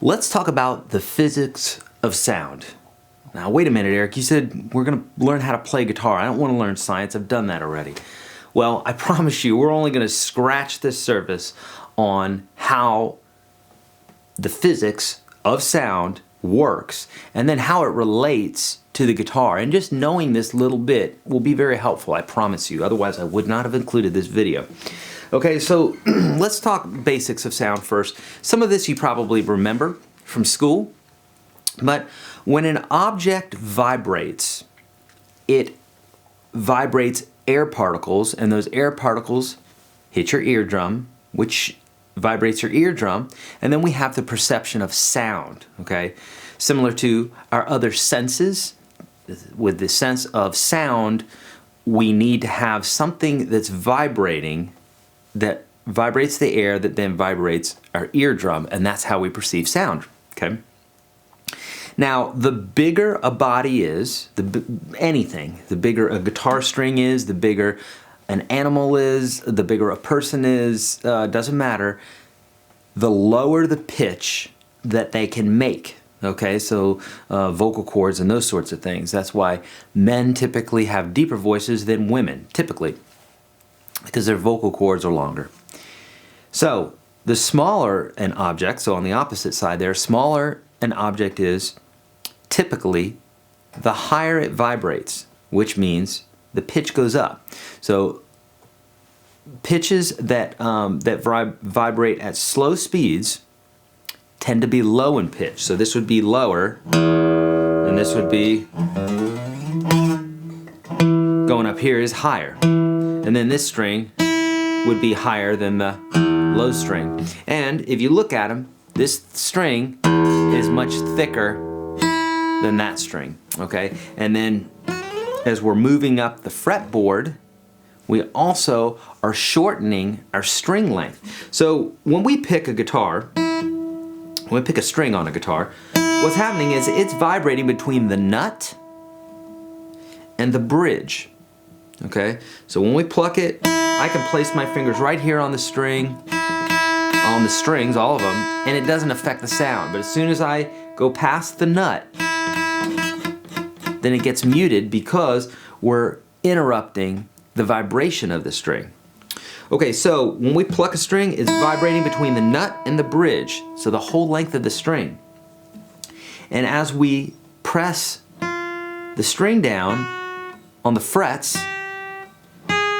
Let's talk about the physics of sound. Now, wait a minute, Eric. You said we're going to learn how to play guitar. I don't want to learn science. I've done that already. Well, I promise you, we're only going to scratch the surface on how the physics of sound works and then how it relates to the guitar. And just knowing this little bit will be very helpful, I promise you. Otherwise, I would not have included this video. Okay, so let's talk basics of sound first. Some of this you probably remember from school, but when an object vibrates, it vibrates air particles, and those air particles hit your eardrum, which vibrates your eardrum, and then we have the perception of sound, okay? Similar to our other senses, with the sense of sound, we need to have something that's vibrating, that vibrates the air, that then vibrates our eardrum, and that's how we perceive sound, okay? Now, the bigger a body is, anything, the bigger a guitar string is, the bigger an animal is, the bigger a person is, doesn't matter, the lower the pitch that they can make. Okay, so vocal cords and those sorts of things. That's why men typically have deeper voices than women, typically, because their vocal cords are longer. So the smaller an object, so on the opposite side there, smaller an object is, typically the higher it vibrates, which means the pitch goes up. So pitches that vibrate at slow speeds tend to be low in pitch. So this would be lower, and this would be going up here is higher. And then this string would be higher than the low string. And if you look at them, this string is much thicker than that string, okay? And then as we're moving up the fretboard, we also are shortening our string length. So when we pick a guitar, when we pick a string on a guitar, what's happening is it's vibrating between the nut and the bridge, okay? So when we pluck it, I can place my fingers right here on the string, on the strings, all of them, and it doesn't affect the sound. But as soon as I go past the nut, then it gets muted because we're interrupting the vibration of the string. Okay, so when we pluck a string, it's vibrating between the nut and the bridge, so the whole length of the string. And as we press the string down on the frets,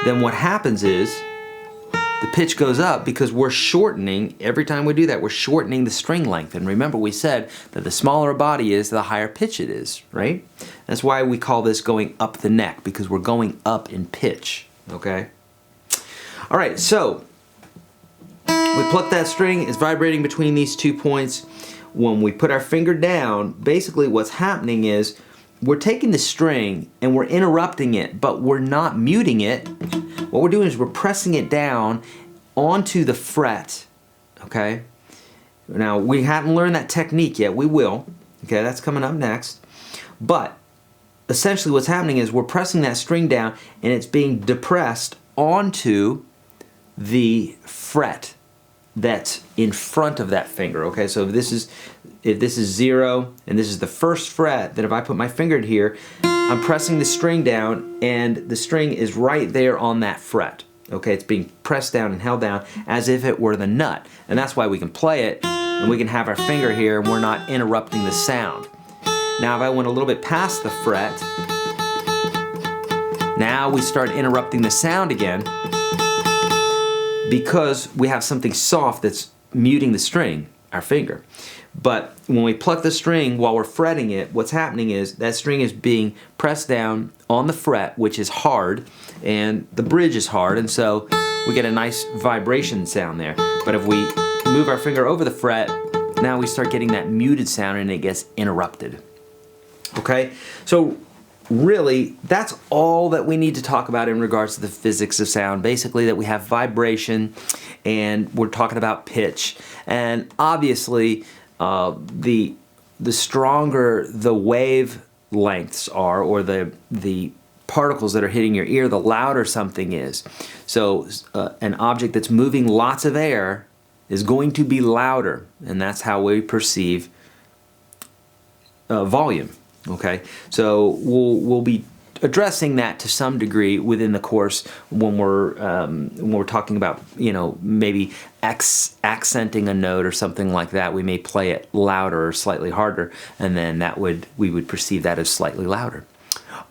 then what happens is the pitch goes up because we're shortening, every time we do that, we're shortening the string length. And remember, we said that the smaller a body is, the higher pitch it is, right? That's why we call this going up the neck, because we're going up in pitch, okay? All right, so we pluck that string, it's vibrating between these 2 points. When we put our finger down, basically what's happening is we're taking the string and we're interrupting it, but we're not muting it. What we're doing is we're pressing it down onto the fret, okay? Now, we haven't learned that technique yet. We will, okay? That's coming up next. But essentially what's happening is we're pressing that string down and it's being depressed onto the fret that's in front of that finger, okay? So if this is 0 and this is the first fret, then if I put my finger here, I'm pressing the string down and the string is right there on that fret, okay? It's being pressed down and held down as if it were the nut. And that's why we can play it and we can have our finger here and we're not interrupting the sound. Now if I went a little bit past the fret, now we start interrupting the sound again because we have something soft that's muting the string, our finger. But when we pluck the string while we're fretting it, what's happening is that string is being pressed down on the fret, which is hard, and the bridge is hard, and so we get a nice vibration sound there. But if we move our finger over the fret, now we start getting that muted sound and it gets interrupted. Okay? So really, that's all that we need to talk about in regards to the physics of sound. Basically, that we have vibration and we're talking about pitch. And obviously, the stronger the wave lengths are, or the particles that are hitting your ear, the louder something is. So an object that's moving lots of air is going to be louder, and that's how we perceive volume. Okay, so we'll be addressing that to some degree within the course when we're talking about, you know, maybe accenting a note or something like that. We may play it louder or slightly harder, and then we would perceive that as slightly louder.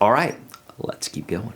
All right, let's keep going.